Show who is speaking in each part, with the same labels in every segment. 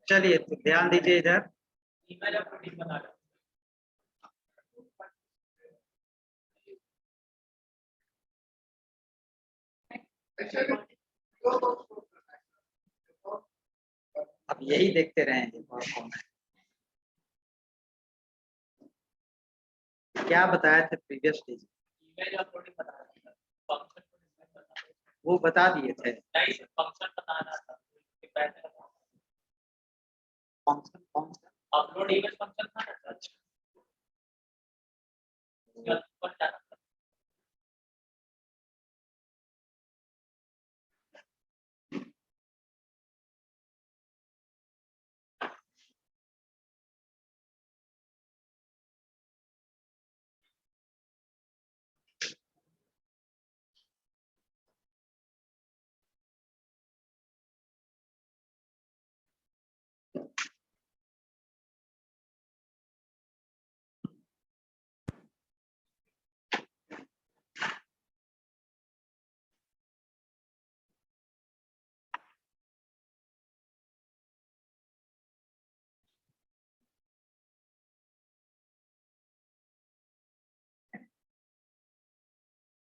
Speaker 1: चलिए तो ध्यान दीजिए इधर। अब यही देखते रहेंगे और कौन है। क्या बताया थे प्रीवियस स्टेज? वो बता दिए थे। फंक्शन कौन सा? अपलोड इमेज फंक्शन था ना। अच्छा।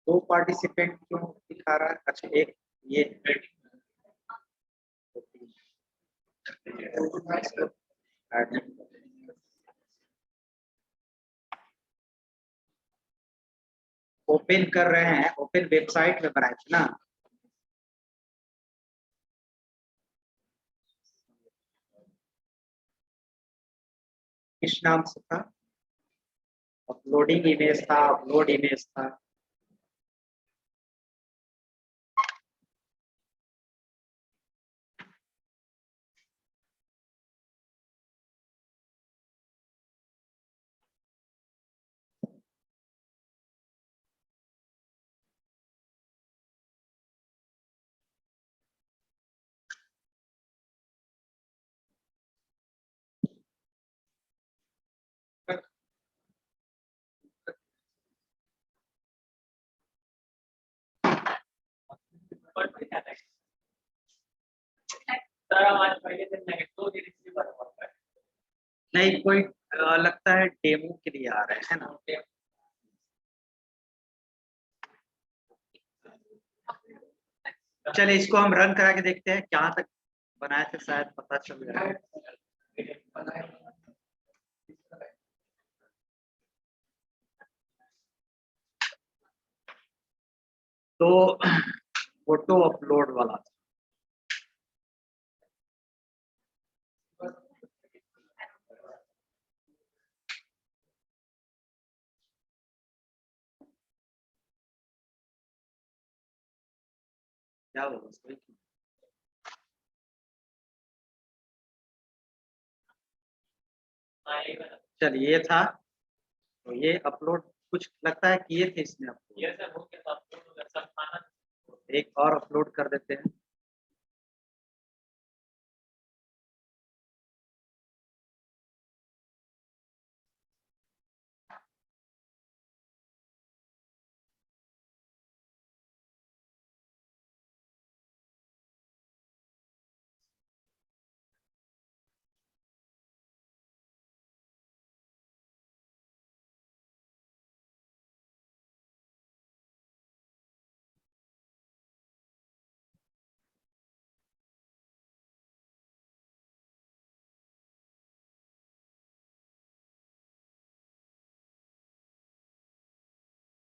Speaker 1: दो पार्टिसिपेंट क्यों दिखा रहा है? अच्छा एक ये ओपन कर रहे हैं, ओपन वेबसाइट में बनाए थे ना। किस नाम से था? अपलोडिंग इमेज था, अपलोड इमेज था। नहीं कोई लगता है डेमो के लिए आ रहे हैं ना। चलिए इसको हम रन करा के देखते हैं, कहाँ तक बनाए थे शायद पता चल जाए। तो फोटो अपलोड वाला क्या होगा? चलिए ये था, तो ये अपलोड कुछ लगता है किए थे इसमें अपलोड। एक और अपलोड कर देते हैं।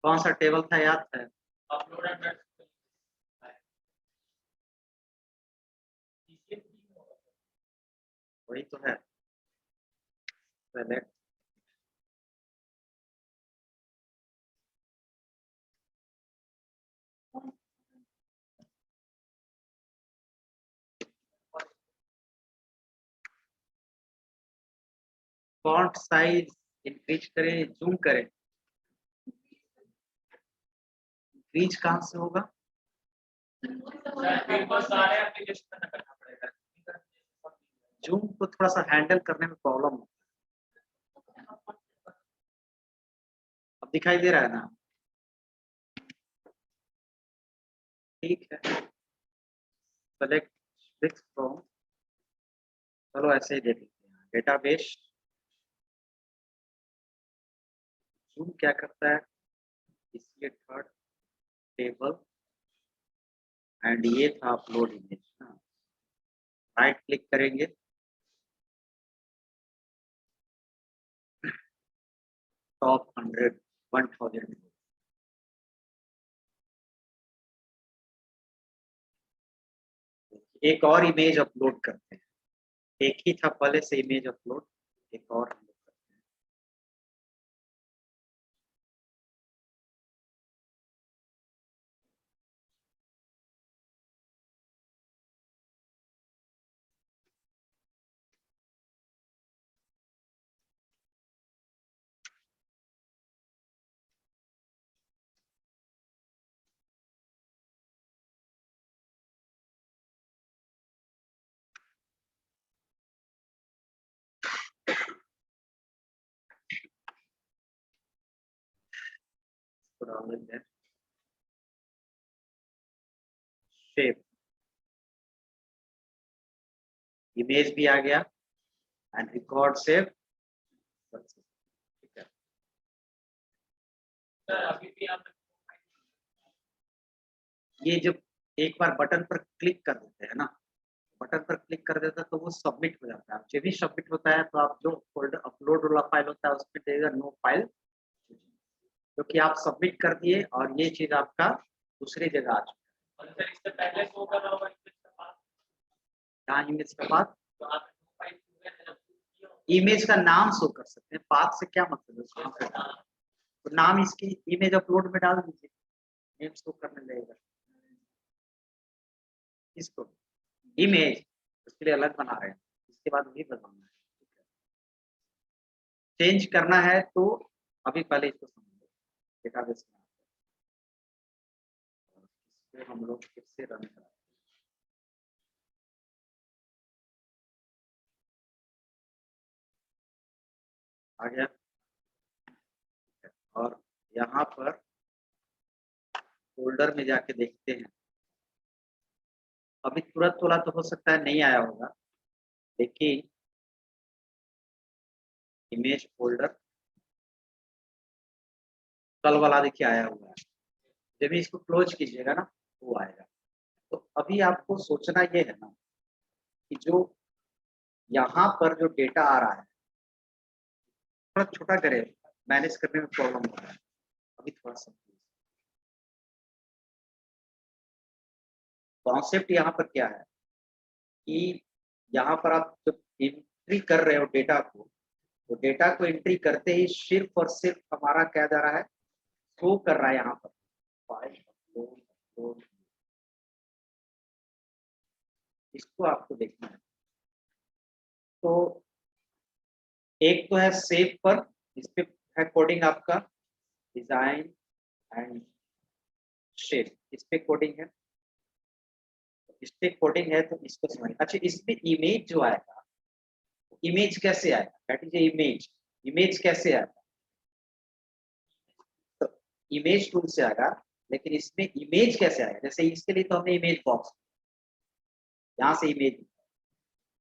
Speaker 1: कौन सा टेबल था याद है? वही तो है। सेलेक्ट फॉन्ट साइज इंक्रीज करें, जूम करें। इंक्रीज कहाँ से होगा? जूम को थोड़ा सा हैंडल करने में प्रॉब्लम होता है। अब दिखाई दे रहा है ना? ठीक है। सेलेक्ट फ्रॉम चलो ऐसे ही देख लेते हैं। डेटाबेस जूम क्या करता है, इसलिए थर्ड टेबल एंड ये था अपलोड इमेज ना। राइट क्लिक करेंगे, टॉप 100 1000। एक और इमेज अपलोड करते हैं, एक ही था पहले से इमेज अपलोड, एक और हम लोग करते हैं। इसको डाल देते हैं शेप, इमेज भी आ गया एंड रिकॉर्ड सेव। ठीक है,
Speaker 2: अभी भी आप
Speaker 1: ये जब एक बार बटन पर क्लिक कर देते हैं ना, बटन पर क्लिक कर देता है तो वो सबमिट हो जाता है। जब भी सबमिट होता है तो आप जो फोल्डर अपलोड वाला फाइल होता है उसमें देगा नो फाइल, क्योंकि आप सबमिट कर दिए और ये चीज आपका दूसरी जगह आ चुका
Speaker 2: और सर इससे पहले शो कर रहा होगा इसके बाद
Speaker 1: है। यहाँ इमेज के बाद
Speaker 2: तो आप फाइल
Speaker 1: इमेज का नाम शो कर सकते हैं, पाथ से क्या मतलब है उसका तो नाम इसकी इमेज अपलोड में डाल दीजिए, नेम शो करने लगेगा। इसको इमेज उसके लिए अलग बना रहे हैं, इसके बाद वही बनाना है। चेंज करना है तो अभी पहले इसको समझो, डेटाबेस में इसको हम लोग फिर से रन कराते हैं। आ गया, और यहाँ पर फोल्डर में जाके देखते हैं। अभी तुरंत वाला तो हो सकता है नहीं आया होगा, लेकिन इमेज फोल्डर कल वाला देखिए आया हुआ है। जब भी इसको क्लोज कीजिएगा ना वो आएगा। तो अभी आपको सोचना ये है ना कि जो यहाँ पर जो डेटा आ रहा है थोड़ा छोटा करे, मैनेज करने में प्रॉब्लम हो रहा है। अभी थोड़ा सा कॉन्सेप्ट यहाँ पर क्या है कि यहाँ पर आप जब एंट्री कर रहे हो डेटा को, तो डेटा को एंट्री करते ही सिर्फ और सिर्फ हमारा क्या जा रहा है, शो कर रहा है यहाँ पर फाइल अपलोड अपलोड। इसको आपको देखना है। तो एक तो है सेव पर, इस पे है कोडिंग आपका डिजाइन एंड शेप, इस पे कोडिंग है, इस पे कोडिंग है तो इसको समझ। अच्छा, इसमें इमेज जो आएगा, इमेज कैसे आएगा, दैट इज इमेज, इमेज कैसे आएगा, तो इमेज टूल से आएगा। लेकिन इसमें इमेज कैसे आएगा, जैसे इसके लिए तो हमने इमेज बॉक्स, यहाँ से इमेज,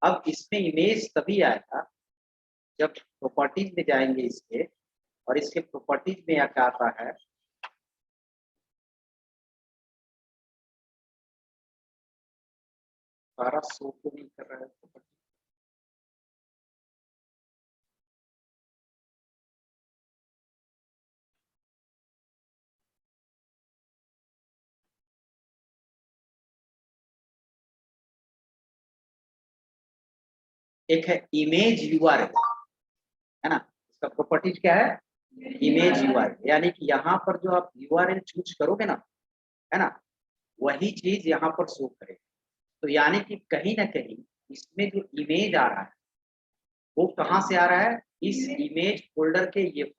Speaker 1: अब इसमें इमेज तभी आएगा जब प्रॉपर्टीज में जाएंगे इसके, और इसके प्रॉपर्टीज में क्या आता है, सारा शो क्यों नहीं कर रहा है property? एक है इमेज यूआरएल, है ना, इसका प्रॉपर्टीज क्या है, इमेज यूआरएल, यानी कि यहाँ पर जो आप यूआरएल चूज करोगे ना, है ना, वही चीज यहाँ पर शो करेगा। तो यानी कि कहीं ना कहीं इसमें जो इमेज आ रहा है वो कहाँ से आ रहा है, इस इमेज फोल्डर के ये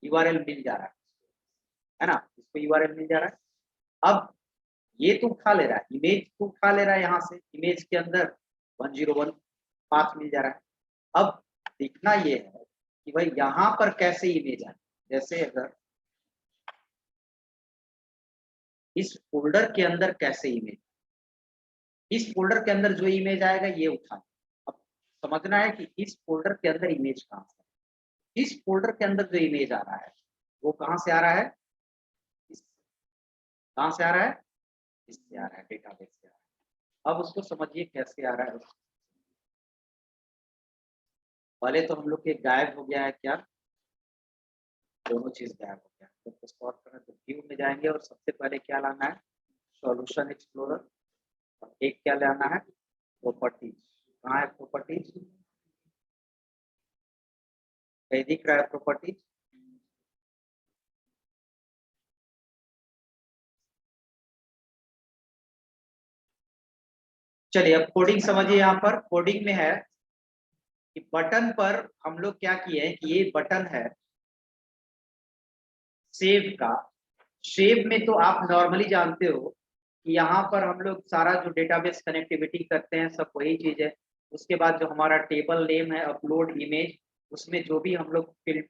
Speaker 1: यूआरएल मिल जा रहा है ना, इसको यूआरएल मिल जा रहा है। अब ये तो उठा ले रहा है, इमेज को उठा ले रहा है, यहाँ से इमेज के अंदर 101 पाथ मिल जा रहा है। अब देखना ये है कि भाई यहाँ पर कैसे इमेज आए, जैसे अगर इस फोल्डर के अंदर कैसे इमेज, इस फोल्डर के अंदर जो इमेज आएगा ये उठा, अब समझना है कि इस फोल्डर के अंदर इमेज कहाँ से, इस फोल्डर के अंदर जो इमेज आ रहा है वो कहाँ से आ रहा है, कहाँ से आ रहा है, इससे आ रहा है, डेटाबेस से आ रहा है। अब उसको समझिए कैसे आ रहा है। पहले तो हम लोग के गायब हो गया है क्या, दोनों चीज गायब हो गया। तो सॉल्व करना तो व्यू में जाएंगे और सबसे पहले क्या लाना है, सॉल्यूशन एक्सप्लोरर, और एक क्या लाना है, प्रॉपर्टीज। कहाँ है प्रॉपर्टीज, कहीं दिख रहा है प्रॉपर्टीज, चलिए अब कोडिंग समझिए। यहाँ पर कोडिंग में है कि बटन पर हम लोग क्या किए हैं कि ये बटन है सेव का। सेव में तो आप नॉर्मली जानते हो कि यहाँ पर हम लोग सारा जो डेटाबेस कनेक्टिविटी करते हैं सब वही चीज है। उसके बाद जो हमारा टेबल नेम है अपलोड इमेज, उसमें जो भी हम लोग फील्ड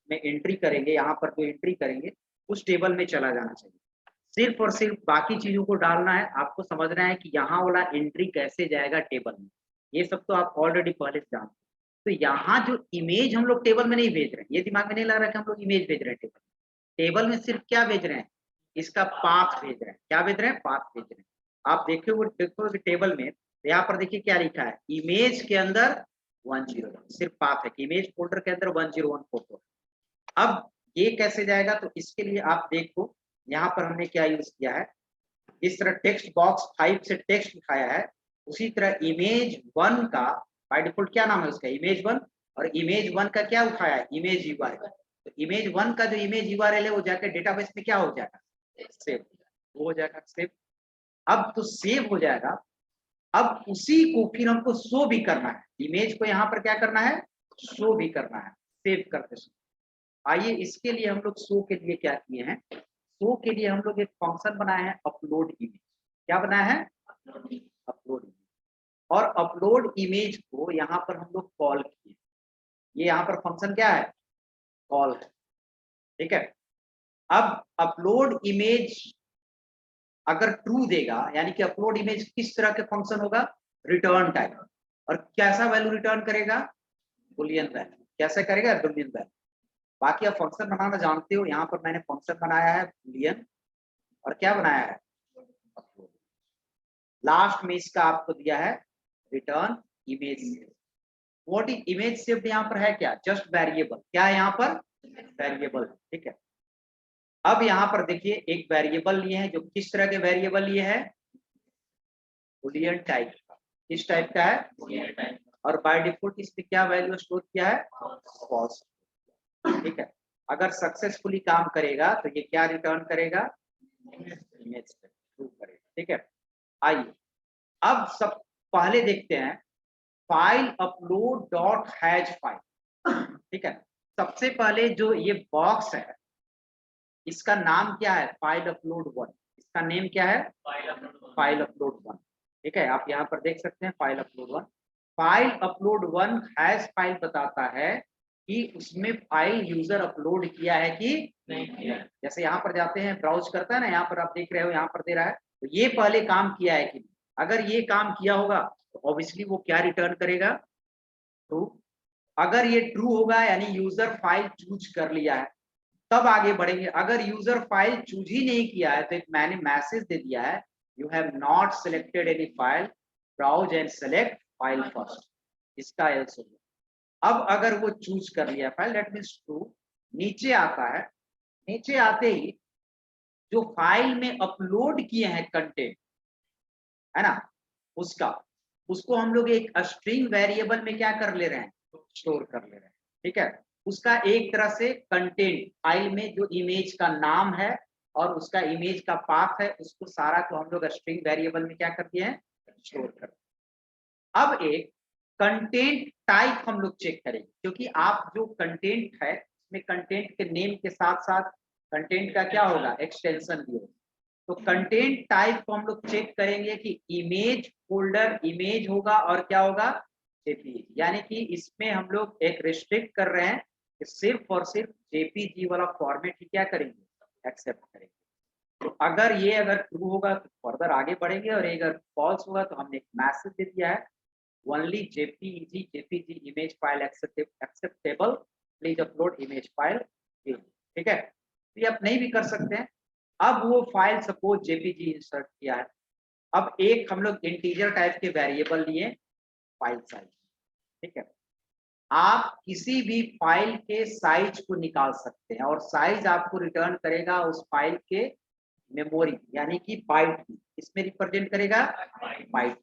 Speaker 1: में एंट्री करेंगे, यहाँ पर जो एंट्री करेंगे उस टेबल में चला जाना चाहिए। सिर्फ और सिर्फ बाकी चीजों को डालना है, आपको समझना है कि यहाँ वाला एंट्री कैसे जाएगा टेबल में। ये सब तो आप ऑलरेडी पहले से जानते हैं। तो यहाँ जो इमेज हम लोग टेबल में नहीं भेज रहे हैं, ये दिमाग में नहीं लग रहा है कि हम लोग इमेज भेज रहे हैं टेबल में। टेबल में सिर्फ क्या भेज रहे हैं, इसका पाथ भेज रहे हैं। क्या भेज रहे हैं, पाथ भेज रहे हैं। आप देखो टेबल में, तो यहाँ पर देखिए क्या लिखा है, इमेज के अंदर 101, सिर्फ पाथ है कि इमेज फोल्डर के अंदर 101 फोटो। अब ये कैसे जाएगा, तो इसके लिए आप देखो यहाँ पर हमने क्या यूज किया है, इस तरह टेक्स्ट बॉक्स 5 से टेक्स्ट दिखाया है, उसी तरह इमेज 1 का बाय डिफॉल्ट क्या नाम है उसका, इमेज 1, और इमेज 1 का क्या उठाया है, इमेज यूआरएल। तो इमेज 1 का जो इमेज यूआरएल है वो जाकर डेटाबेस में क्या हो जाएगा, सेव, वो हो जाएगा सेव। अब तो सेव हो जाएगा। अब उसी को फिर हमको शो भी करना है, इमेज को यहाँ पर क्या करना है, शो भी करना है सेव करते समय। आइए इसके लिए हम लोग शो के लिए क्या किए हैं, शो के लिए हम लोग एक फंक्शन बनाए हैं अपलोड इमेज। क्या बनाया है, अपलोड इमेज। और अपलोड इमेज को यहाँ पर हम लोग कॉल किए, ये यहाँ पर फंक्शन क्या है, कॉल है, ठीक है। अब अपलोड इमेज अगर ट्रू देगा, यानी कि अपलोड इमेज किस तरह के फंक्शन होगा, रिटर्न टाइप, और कैसा वैल्यू रिटर्न करेगा, बुलियन वैल्यू। कैसे करेगा, बुलियन वैल्यू। बाकी आप फंक्शन बनाना जानते हो, यहाँ पर मैंने फंक्शन बनाया है बुलियन, और क्या बनाया है, अपलोड। लास्ट में इसका आपको दिया है return image. What is image saved, यहाँ पर है क्या, जस्ट वेरिएबल। क्या है यहाँ पर, वेरिएबल, ठीक है। अब यहाँ पर देखिए एक वेरिएबल लिए हैं, जो किस तरह के वेरिएबल लिए है, बुलियन टाइप का। किस टाइप का है, बुलियन टाइप। और बाय डिफॉल्ट इस पे क्या वैल्यू स्टोर किया है, फॉल्स, ठीक है। अगर सक्सेसफुली काम करेगा तो ये क्या रिटर्न करेगा, इमेज ट्रू करेगा, ठीक है। आइए अब सब पहले देखते हैं file upload dot has file, ठीक है। सबसे पहले जो ये बॉक्स है इसका नाम क्या है, फाइल अपलोड 1। इसका नेम क्या है, फाइल अपलोड 1, ठीक है। आप यहाँ पर देख सकते हैं file upload 1। File upload 1 has file बताता है कि उसमें फाइल यूजर अपलोड किया है कि नहीं किया है। जैसे यहाँ पर जाते हैं, ब्राउज करता है ना, यहाँ पर आप देख रहे हो, यहाँ पर दे रहा है, तो ये पहले काम किया है कि, अगर ये काम किया होगा तो ऑब्वियसली वो क्या रिटर्न करेगा, ट्रू। अगर ये ट्रू होगा यानी यूजर फाइल चूज कर लिया है, तब आगे बढ़ेंगे। अगर यूजर फाइल चूज ही नहीं किया है तो एक मैंने मैसेज दे दिया है, you have not selected any file, browse and select file first, इसका एल्स हो गया। अब अगर वो चूज कर लिया फाइल, दैट मींस ट्रू। नीचे आता है, नीचे आते ही जो फाइल में अपलोड किए हैं कंटेंट है ना, उसका, उसको हम लोग एक स्ट्रिंग वेरिएबल में क्या कर ले रहे हैं, स्टोर कर ले रहे हैं, ठीक है। उसका एक तरह से कंटेंट फाइल में जो इमेज का नाम है और उसका इमेज का पाथ है, उसको सारा को हम लोग स्ट्रिंग वेरिएबल में क्या कर दिए हैं, स्टोर कर। अब एक कंटेंट टाइप हम लोग चेक करेंगे, क्योंकि आप जो कंटेंट है उसमें कंटेंट के नेम के साथ साथ कंटेंट का क्या होगा, एक्सटेंशन भी होगा। तो कंटेंट टाइप को हम लोग चेक करेंगे कि इमेज फोल्डर इमेज होगा और क्या होगा, जेपीजी। यानी कि इसमें हम लोग एक रिस्ट्रिक्ट कर रहे हैं कि सिर्फ और सिर्फ जेपीजी वाला फॉर्मेट ही क्या करेंगे, एक्सेप्ट करेंगे। तो अगर ये अगर ट्रू होगा तो फर्दर आगे बढ़ेंगे, और अगर फॉल्स होगा तो हमने एक मैसेज दे दिया है only JPG image file acceptable, please upload image file. ठीक है, तो ये आप नहीं भी कर सकते हैं। अब वो फाइल सपोज जेपीजी इंसर्ट किया है, अब एक हम लोग इंटीजर टाइप के वेरिएबल लिए फाइल साइज। ठीक है, आप किसी भी फाइल के साइज को निकाल सकते हैं और साइज आपको रिटर्न करेगा उस फाइल के मेमोरी, यानी कि बाइट में, इसमें रिप्रेजेंट करेगा बाइट।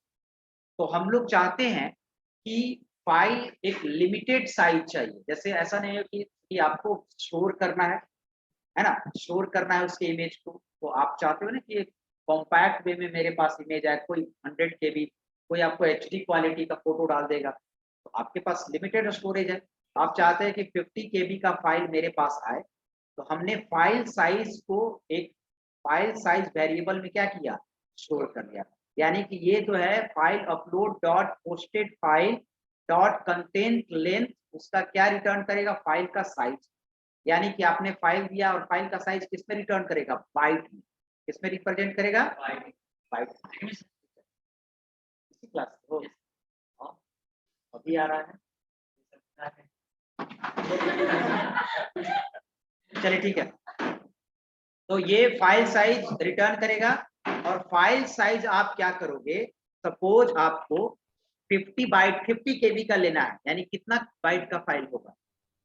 Speaker 1: तो हम लोग चाहते हैं कि फाइल एक लिमिटेड साइज चाहिए, जैसे ऐसा नहीं है कि आपको स्टोर करना है ना, स्टोर करना है उसके इमेज को, तो आप चाहते हो ना कि एक कॉम्पैक्ट वे में मेरे पास इमेज आए, कोई 100 KB, कोई आपको HD क्वालिटी का फोटो डाल देगा, तो आपके पास लिमिटेड स्टोरेज है, आप चाहते हैं कि 50 KB का फाइल मेरे पास आए, तो हमने फाइल साइज को एक फाइल साइज वेरिएबल में क्या किया, स्टोर कर लिया। यानी कि ये जो है file upload dot posted file dot content length, उसका क्या रिटर्न करेगा, फाइल का साइज। यानी कि आपने फाइल दिया और फाइल का साइज किसमें रिटर्न करेगा, बाइट में। किसमें रिप्रेजेंट करेगा, बाइट। इसी क्लास हो अभी आ रहा है, चलिए ठीक है। तो ये फाइल साइज रिटर्न करेगा, और फाइल साइज आप क्या करोगे, सपोज आपको 50 KB का लेना है, यानी कितना बाइट का फाइल होगा,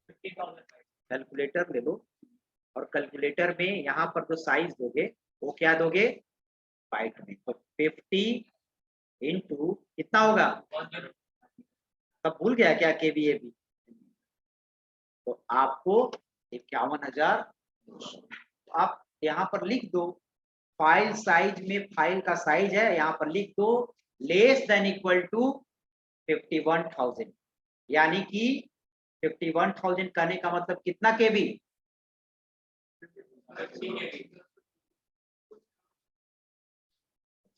Speaker 2: 50,000।
Speaker 1: कैलकुलेटर ले लो, और कैलकुलेटर में यहाँ पर जो साइज दोगे वो क्या दोगे, बाइट में। तो 50 इंटू कितना होगा, तब भूल गया क्या केबी भी, तो आपको 51,000। आप यहाँ पर लिख दो, फाइल साइज में फाइल का साइज है, यहाँ पर लिख दो लेस देन इक्वल टू 51,000, यानी कि 51,000 करने का मतलब कितना केबी,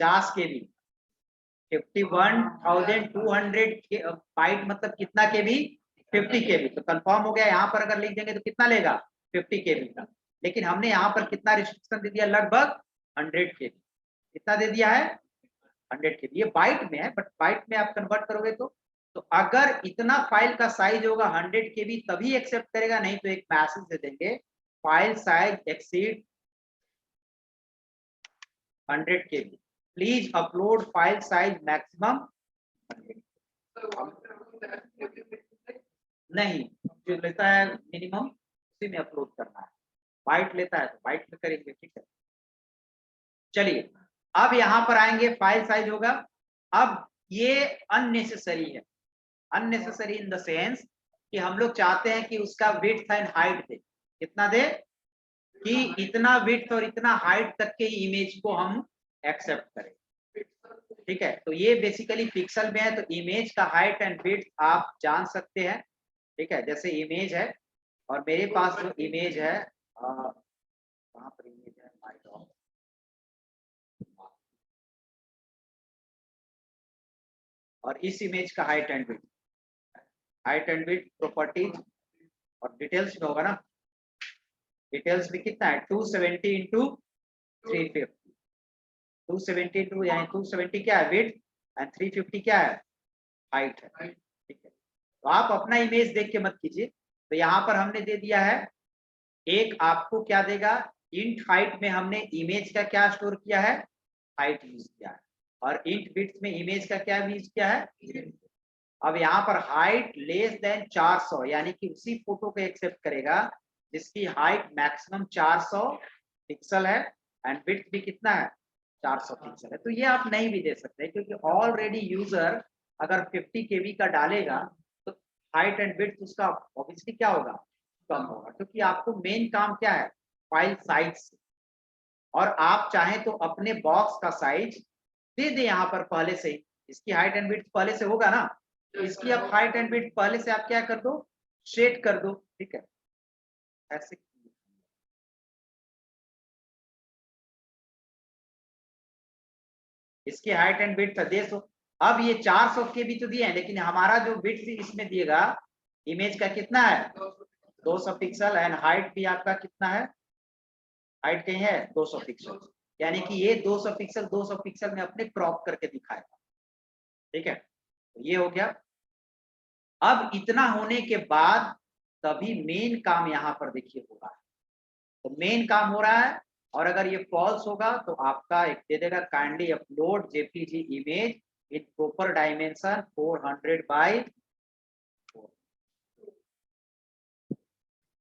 Speaker 1: 50 KB, 51,200 बाइट मतलब कितना केबी, 50 KB। तो कंफर्म हो गया, यहाँ पर अगर लिख देंगे तो कितना लेगा, 50 KB का, लेकिन हमने यहाँ पर कितना रिस्ट्रिक्शन दे दिया, लगभग 100 KB। कितना दे दिया है, 100 KB। ये बाइट में है, बट बाइट में आप कन्वर्ट करोगे तो अगर इतना फाइल का साइज होगा 100 KB तभी एक्सेप्ट करेगा, नहीं तो एक मैसेज दे देंगे file size exceed 100 KB, please upload file size maximum 100। नहीं, जो लेता है मिनिमम उसी में अपलोड करना है, बाइट लेता है तो बाइट में करेंगे। ठीक है, चलिए अब यहाँ पर आएंगे, फाइल साइज होगा। अब ये अननेसेसरी है, अननेसेसरी इन द सेंस कि हम लोग चाहते हैं कि उसका विड्थ एंड हाइट दे, कितना दे, कि इतना विड्थ और इतना हाइट तक के इमेज को हम एक्सेप्ट करें। ठीक है, तो ये बेसिकली पिक्सल में है, तो इमेज का हाइट एंड विड्थ आप जान सकते हैं। ठीक है, जैसे इमेज है और मेरे पास जो इमेज है, कहाँ पर इमेज है, माय गॉड, और इस इमेज का height and width, height and width properties और डिटेल्स में होगा ना, डिटेल्स में कितना है, 270 इंटू 350, 270 इंटू यानी 270 क्या है विड्थ एंड 350 क्या है, हाइट है। ठीक है, तो आप अपना इमेज देख के मत कीजिए, तो यहाँ पर हमने दे दिया है, एक आपको क्या देगा, इंट हाइट में हमने इमेज का क्या स्टोर किया है, हाइट यूज किया है, और इंट विड्थ में इमेज का क्या यूज किया है। अब यहाँ पर हाइट लेस देन 400, यानी कि उसी फोटो को एक्सेप्ट करेगा जिसकी हाइट मैक्सिमम 400 पिक्सल है एंड विड्थ भी कितना है, 400 पिक्सल है। तो ये आप नहीं भी दे सकते, क्योंकि ऑलरेडी यूजर अगर 50 KB का डालेगा तो हाइट एंड विड्थ उसका ऑब्वियसली क्या होगा, कम होगा, क्योंकि आपको मेन काम क्या है, फाइल साइज से। और आप चाहें तो अपने बॉक्स का साइज दे दे यहाँ पर पहले से ही, इसकी हाइट एंड विड्थ पहले से होगा ना, तो इसकी आप हाइट एंड विड्थ पहले से आप क्या कर दो, सेट कर दो। ठीक है, ऐसे इसकी हाइट एंड विड्थ दे दो। अब ये 400 के भी तो दिए हैं, लेकिन हमारा जो विड्थ इसमें दिएगा इमेज का कितना है, 200 पिक्सल, एंड हाइट भी आपका कितना है, हाइट कहीं है 200 पिक्सल, यानी कि ये 200 पिक्सल 200 पिक्सल में अपने क्रॉप करके दिखाएगा। ठीक है, तो ये हो गया। अब इतना होने के बाद तभी मेन काम यहाँ पर देखिए हो रहा है। तो मेन काम हो रहा है, और अगर ये फॉल्स होगा तो आपका एक दे देगा kindly upload JPG image in proper dimension 400 by 4,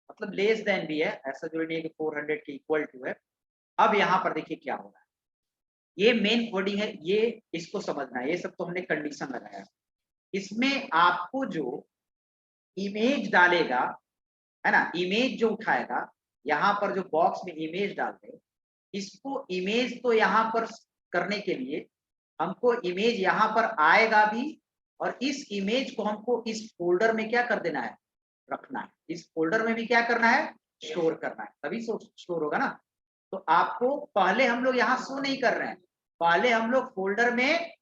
Speaker 1: मतलब लेस देन भी है, ऐसा जरूरी नहीं है कि 400 के इक्वल टू है। अब यहाँ पर देखिए क्या हो रहा है, ये मेन कोडिंग है, ये इसको समझना है, ये सब तो हमने कंडीशन लगाया। इसमें आपको जो इमेज डालेगा है ना, इमेज जो उठाएगा, यहाँ पर जो बॉक्स में इमेज डालते हैं, इसको इमेज तो यहाँ पर करने के लिए हमको इमेज यहाँ पर आएगा भी, और इस इमेज को हमको इस फोल्डर में क्या कर देना है, रखना है। इस फोल्डर में भी क्या करना है, स्टोर करना है, तभी स्टोर होगा ना। तो आपको पहले हम लोग यहाँ शो नहीं कर रहे हैं, पहले हम लोग फोल्डर में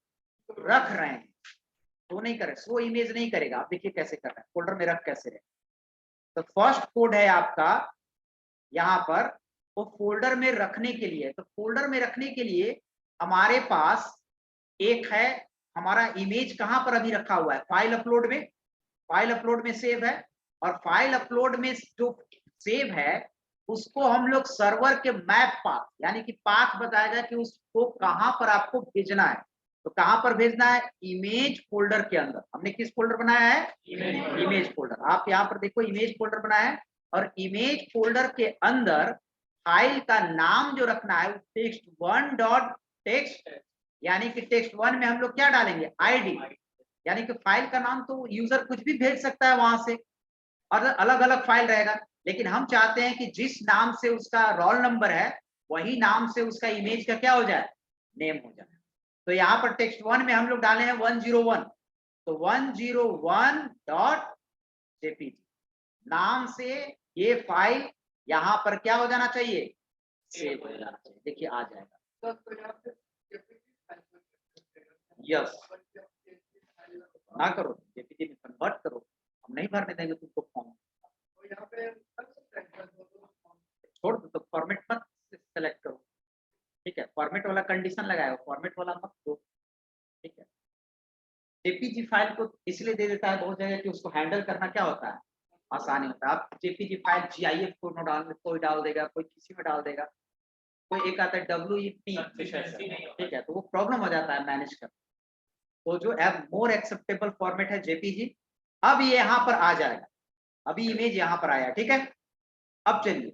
Speaker 1: रख रहे हैं, शो नहीं कर रहे, शो इमेज नहीं करेगा। आप देखिए कैसे कर रहे हैं, फोल्डर में रख कैसे रहे। तो फर्स्ट कोड है आपका यहाँ पर, वो फोल्डर में रखने के लिए। तो फोल्डर में रखने के लिए हमारे पास एक है, हमारा इमेज कहाँ पर अभी रखा हुआ है, फाइल अपलोड में, फाइल अपलोड में सेव है। और फाइल अपलोड में जो सेव है उसको हम लोग सर्वर के मैप पाथ, यानी कि पाथ बताएगा कि उसको कहाँ पर आपको भेजना है। तो कहाँ पर भेजना है, इमेज फोल्डर के अंदर। हमने किस फोल्डर बनाया है, इमेज फोल्डर। आप यहाँ पर देखो इमेज फोल्डर बनाया है, और इमेज फोल्डर के अंदर फाइल का नाम जो रखना है text1 डॉट टेक्स्ट, यानी कि text1 में हम लोग क्या डालेंगे, आईडी, यानी कि फाइल का नाम तो यूजर कुछ भी भेज सकता है वहां से, और अलग अलग फाइल रहेगा, लेकिन हम चाहते हैं कि जिस नाम से उसका रोल नंबर है वही नाम से उसका इमेज का क्या हो जाए, नेम हो जाए। तो यहाँ पर text1 में हम लोग डाले हैं 101, तो 101 डॉट जेपीजी नाम से ये फाइल यहाँ पर क्या हो जाना चाहिए, सेव हो जाना चाहिए। देखिए आ जाएगा, यस ना करो जेपीजी में कन्वर्ट करो, हम नहीं भरने देंगे तुमको फॉर्म। छोड़ दो, तो फॉर्मेट मत सेलेक्ट करो, ठीक है, फॉर्मेट वाला कंडीशन लगाया, फॉर्मेट वाला मत दो, ठीक है। जेपीजी फाइल को इसलिए दे देता है बहुत जगह कि उसको हैंडल करना क्या होता है, आसानी होता है। आप जेपीजी फाइल जीआईएफ को डाल, कोई डाल देगा, कोई किसी में डाल देगा, कोई एक आता है WEP, ठीक है, तो वो प्रॉब्लम हो जाता है मैनेज कर। तो जो मोर एक्सेप्टेबल फॉर्मेट है जेपीजी। अब ये यहाँ पर आ जाएगा, अभी इमेज यहाँ पर आया, ठीक है। अब चलिए,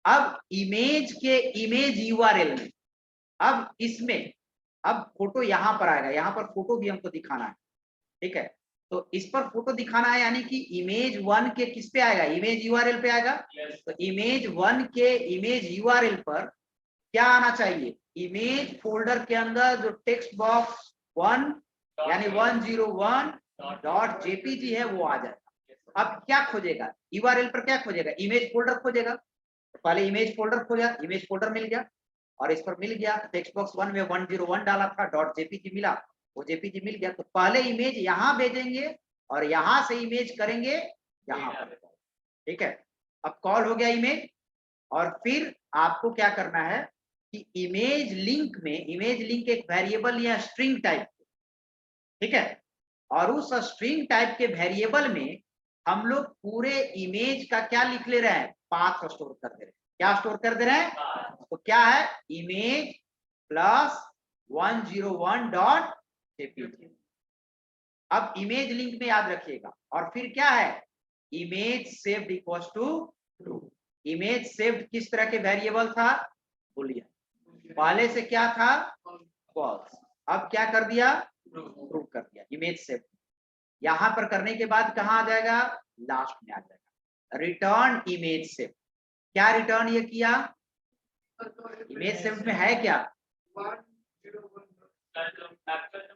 Speaker 1: अब इमेज के इमेज यूआरएल में, अब इसमें अब फोटो यहाँ पर आएगा, यहाँ पर फोटो भी हमको दिखाना है, ठीक है। तो इस पर फोटो दिखाना है, यानी कि इमेज 1 के किस पे आएगा, इमेज यूआरएल पे आएगा। तो इमेज 1 के इमेज यूआरएल पर क्या आना चाहिए, इमेज फोल्डर के अंदर जो टेक्स्ट बॉक्स 1 यानी 101 डॉट जेपीजी है वो आ जाएगा। अब क्या खोजेगा, यूआरएल पर क्या खोजेगा, इमेज फोल्डर खोजेगा। तो पहले इमेज फोल्डर खोजा, इमेज फोल्डर मिल गया, और इस पर मिल गया टेक्स्ट बॉक्स 1 में 101 डाला था डॉट जेपीजी मिला, वो जेपीजी मिल गया। तो पहले इमेज यहाँ भेजेंगे और यहाँ से इमेज करेंगे यहाँ पर, ठीक है। अब कॉल हो गया इमेज, और फिर आपको क्या करना है कि इमेज लिंक में, इमेज लिंक एक वेरिएबल या स्ट्रिंग टाइप, ठीक है, और उस स्ट्रिंग टाइप के वेरिएबल में हम लोग पूरे इमेज का क्या लिख ले रहे हैं, पाथ स्टोर कर दे रहे हैं। क्या स्टोर कर दे रहे हैं, तो क्या है, इमेज प्लस 101 डॉट जेपीजी। अब इमेज लिंक में याद रखिएगा, और फिर क्या है, image saved equals to true. Image saved किस तरह के वेरिएबल था, बुलियन, पहले से क्या था, फॉल्स, अब क्या कर दिया, ट्रू कर दिया, इमेज सेव्ड। यहां पर करने के बाद कहां आ जाएगा, लास्ट में आ जाएगा, रिटर्न इमेज सेव्ड। क्या रिटर्न ये किया, इमेज सेव्ड में है क्या,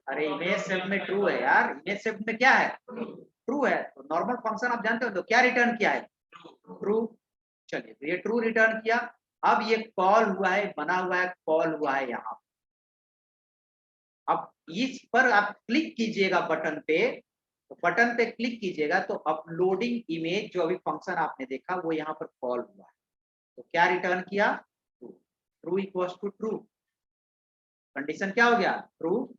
Speaker 1: अरे इमेज सेव्ड में ट्रू है यार, इमेज सेव्ड में क्या है, ट्रू है। तो नॉर्मल फंक्शन आप जानते हो, तो क्या रिटर्न किया है, ट्रू। चलिए, तो ये ट्रू रिटर्न किया। अब ये कॉल हुआ है, बना हुआ है, कॉल हुआ है यहाँ। अब इस पर आप क्लिक कीजिएगा बटन पे, तो बटन पे क्लिक कीजिएगा तो अपलोडिंग इमेज जो अभी फंक्शन आपने देखा वो यहाँ पर कॉल हुआ है। तो क्या रिटर्न किया, true, true equals to true, condition क्या हो गया, ट्रू।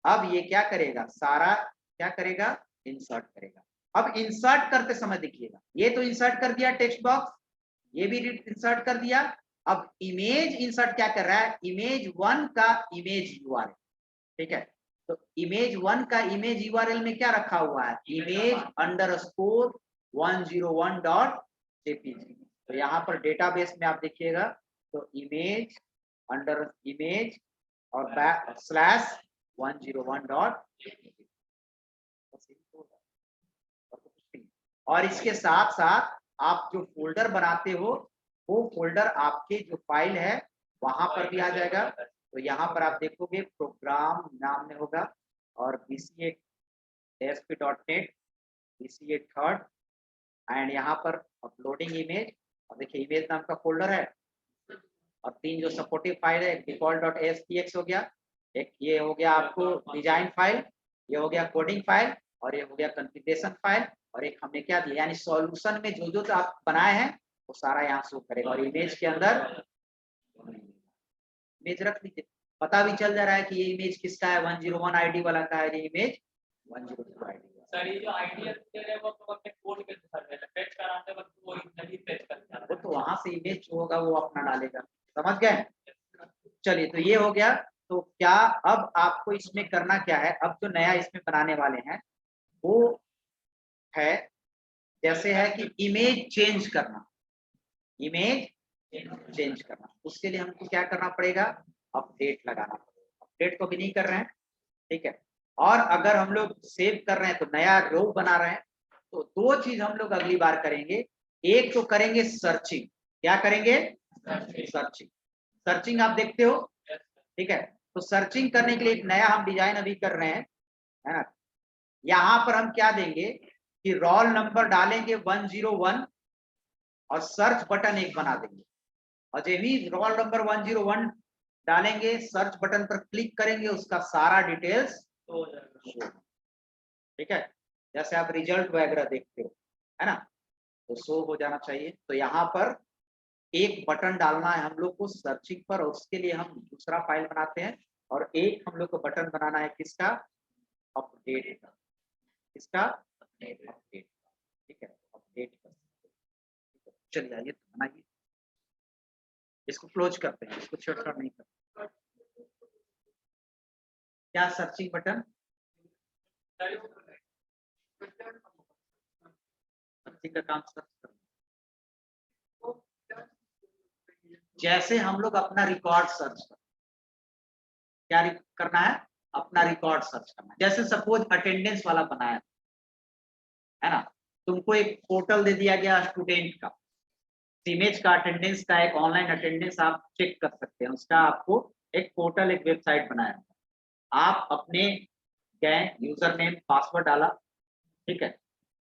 Speaker 1: अब ये क्या करेगा, सारा क्या करेगा, इंसर्ट करेगा। अब इंसर्ट करते समय देखिएगा, ये तो इंसर्ट कर दिया टेक्स्ट बॉक्स, ये भी इंसर्ट कर दिया। अब इमेज इंसर्ट क्या कर रहा है, इमेज 1 का इमेज यूआरएल, ठीक है। तो इमेज 1 का इमेज यूआरएल में क्या रखा हुआ है, image_101.jpg। तो यहाँ पर डेटाबेस में आप देखिएगा तो इमेज और /101.jpg। और इसके साथ साथ आप जो फोल्डर बनाते हो वो फोल्डर आपके जो फाइल है वहां पर भी आ जाएगा। तो यहाँ पर आप देखोगे प्रोग्राम नाम में होगा और bca.asp.net bca थर्ड एंड यहाँ पर अपलोडिंग इमेज, और देखिए इमेज नाम का फोल्डर है और 3 जो सपोर्टिव फाइल है, default.aspx हो गया, एक ये हो गया आपको डिजाइन फाइल, ये हो गया कोडिंग फाइल और ये हो गया कॉन्फ़िगरेशन फाइल, और एक हमने क्या दिया यानी सॉल्यूशन में जो जो आप बनाए हैं वो सारा यहाँ शो करेगा। और इमेज के अंदर इमेज रख लीजिए, पता भी चल जा रहा है कि ये इमेज किसका है, 101 आईडी वाला का है, ये इमेज 102 आईडी।
Speaker 2: सर ये जो आईडी दे रहे वो तो अपने कोड के साथ में फेच कराते वक्त वो नहीं फेच करता,
Speaker 1: वो तो वहां से इमेज जो होगा वो अपना डालेगा, समझ गए। चलिए तो ये हो गया। तो क्या अब आपको इसमें करना क्या है, अब जो नया इसमें बनाने वाले हैं वो है, जैसे है कि इमेज चेंज करना, इमेज चेंज करना, उसके लिए हमको क्या करना पड़ेगा, अपडेट लगाना पड़ेगा। अपडेट तो भी नहीं कर रहे हैं, ठीक है। और अगर हम लोग सेव कर रहे हैं तो नया रो बना रहे हैं, तो 2 चीज हम लोग अगली बार करेंगे। एक तो करेंगे सर्चिंग, क्या करेंगे, सर्चिंग। सर्चिंग आप देखते हो, ठीक है। तो सर्चिंग करने के लिए एक नया हम डिजाइन अभी कर रहे हैं, है ना। यहाँ पर हम क्या देंगे कि रोल नंबर डालेंगे 101 और सर्च बटन एक बना देंगे, और जब भी रोल नंबर 101 डालेंगे सर्च बटन पर क्लिक करेंगे उसका सारा डिटेल्स, ठीक है। जैसे आप रिजल्ट वगैरह देखते हो, है ना, तो शो हो जाना चाहिए। तो यहाँ पर एक बटन डालना है हम लोग को सर्चिंग पर, और उसके लिए हम दूसरा फाइल बनाते हैं, और एक हम लोग को बटन बनाना है किसका, अपडेट का, किसका, अपडेट, ठीक है, अपडेट का। चलिए आइए तो बनाइए, इसको क्लोज करते हैं, इसको छेड़छाड़ नहीं करते। क्या सर्चिंग बटन, सर्चिंग का काम सर्च करना, जैसे हम लोग अपना रिकॉर्ड सर्च करते, क्या करना है, अपना रिकॉर्ड सर्च करना। जैसे सपोज अटेंडेंस वाला बनाया है ना, तुमको एक पोर्टल दे दिया गया स्टूडेंट का, इमेज का अटेंडेंस का एक ऑनलाइन अटेंडेंस आप चेक कर सकते हैं, उसका आपको एक पोर्टल, एक वेबसाइट बनाया। आप अपने गए यूजर नेम पासवर्ड डाला, ठीक है,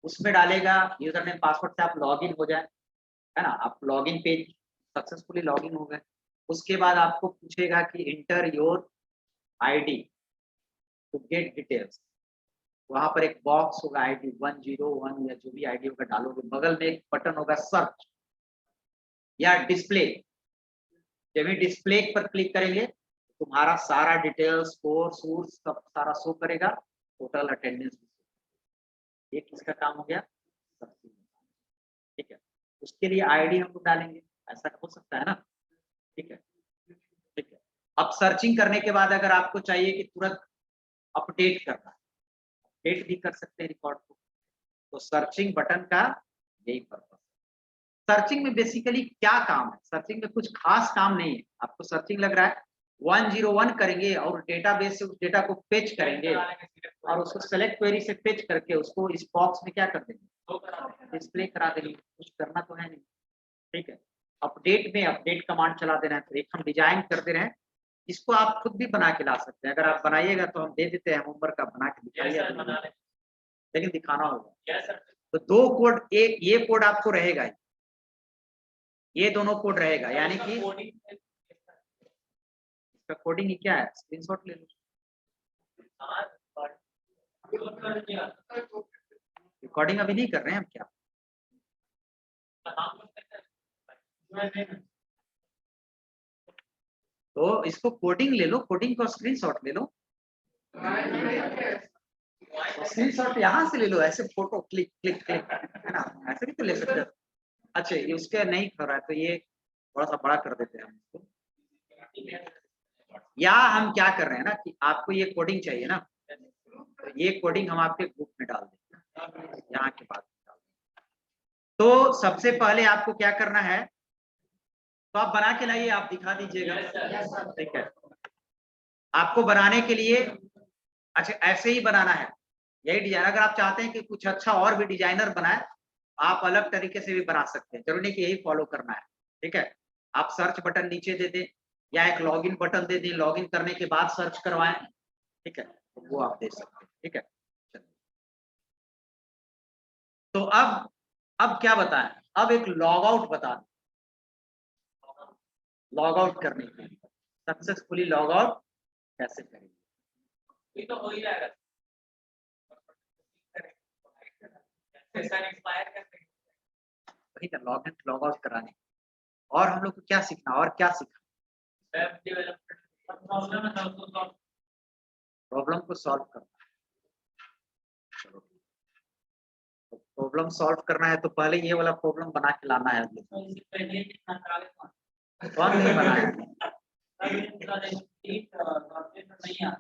Speaker 1: उसमें डालेगा यूजर नेम पासवर्ड से आप लॉगिन हो जाए, है ना, आप लॉगिन पेज सक्सेसफुली लॉगिन हो गए। उसके बाद आपको पूछेगा कि enter your ID to get details, वहां पर एक बॉक्स होगा आईडी 101 या जो भी आईडी होगा डालोगे, बगल में एक बटन होगा सर्च या डिस्प्ले, जब भी डिस्प्ले पर क्लिक करेंगे तुम्हारा सारा डिटेल्स स्कोर सोर्स सब सारा शो करेगा, टोटल अटेंडेंस। ये किसका काम हो गया, ठीक है। उसके लिए आईडी हम लोग डालेंगे, ऐसा हो सकता है ना, ठीक है, ठीक है। अब सर्चिंग करने के बाद अगर आपको चाहिए कि तुरंत अपडेट करना है, अपडेट भी कर सकते हैं रिकॉर्ड को, तो सर्चिंग बटन का यही पर्पस। सर्चिंग में बेसिकली क्या काम है, सर्चिंग में कुछ खास काम नहीं है। आपको सर्चिंग लग रहा है 101 करेंगे और डेटाबेस से उस डेटा को फेच करेंगे और उसको सेलेक्ट क्वेरी से फेच करके उसको इस बॉक्स में क्या कर देंगे, डिस्प्ले करा देंगे, कुछ करना तो है नहीं, ठीक है। अपडेट में अपडेट कमांड चला देना है, तो एक हम डिजाइन कर दे रहे हैं, इसको आप खुद भी बना के ला सकते हैं। अगर आप बनाइएगा तो हम दे देते हैं होमवर्क का, बना के दिखाइए, लेकिन दिखाना होगा। तो 2 कोड, एक ये कोड आपको रहेगा, ये दोनों कोड रहेगा, यानी कि इसका कोडिंग ही क्या है, स्क्रीनशॉट ले लो। रिकॉर्डिंग अभी नहीं कर रहे हैं हम क्या, तो इसको कोडिंग ले लो, कोडिंग का स्क्रीनशॉट ले लो। स्क्रीनशॉट यहाँ से ले लो, ऐसे फोटो क्लिक क्लिक क्लिक, है ना, ऐसे भी तो ले सकते हो। अच्छा, ये उसके नहीं कर रहा है तो ये थोड़ा सा बड़ा कर देते हैं हम इसको। या हम क्या कर रहे हैं ना कि आपको ये कोडिंग चाहिए ना, तो ये कोडिंग हम आपके ग्रुप में डाल देंगे, यहाँ के बाद डाल देंगे। तो सबसे पहले आपको क्या करना है, तो आप बना के लाइए, आप दिखा दीजिएगा, ठीक है। आपको बनाने के लिए अच्छा ऐसे ही बनाना है, यही डिजाइन। अगर आप चाहते हैं कि कुछ अच्छा और भी डिजाइनर बनाए, आप अलग तरीके से भी बना सकते हैं, जरूरी नहीं कि यही फॉलो करना है, ठीक है। आप सर्च बटन नीचे दे दें या एक लॉगिन बटन दे दें, लॉगिन करने के बाद सर्च करवाएं, ठीक है, तो वो आप दे सकते हैं, ठीक है। तो अब क्या बताएं, अब एक लॉग आउट बता दें, लॉग आउट करने के लिए सक्सेसफुली लॉग आउट कैसे करेंगे।
Speaker 2: ये तो हो ही जाएगा। सेशन एक्सपायर करते हैं।
Speaker 1: वही ना, लॉग इन लॉग आउट कराने। और हम लोग को क्या सीखना, और क्या सीखना,
Speaker 2: वेब डेवलपमेंट प्रॉब्लम है तो उसको सॉल्व
Speaker 1: प्रॉब्लम को सॉल्व करना। चलो, तो प्रॉब्लम सॉल्व करना है तो पहले ये वाला प्रॉब्लम बना के लाना है।
Speaker 2: इससे पहले कितना करा लेता
Speaker 1: कौन नहीं बनाया,
Speaker 2: नहीं आता।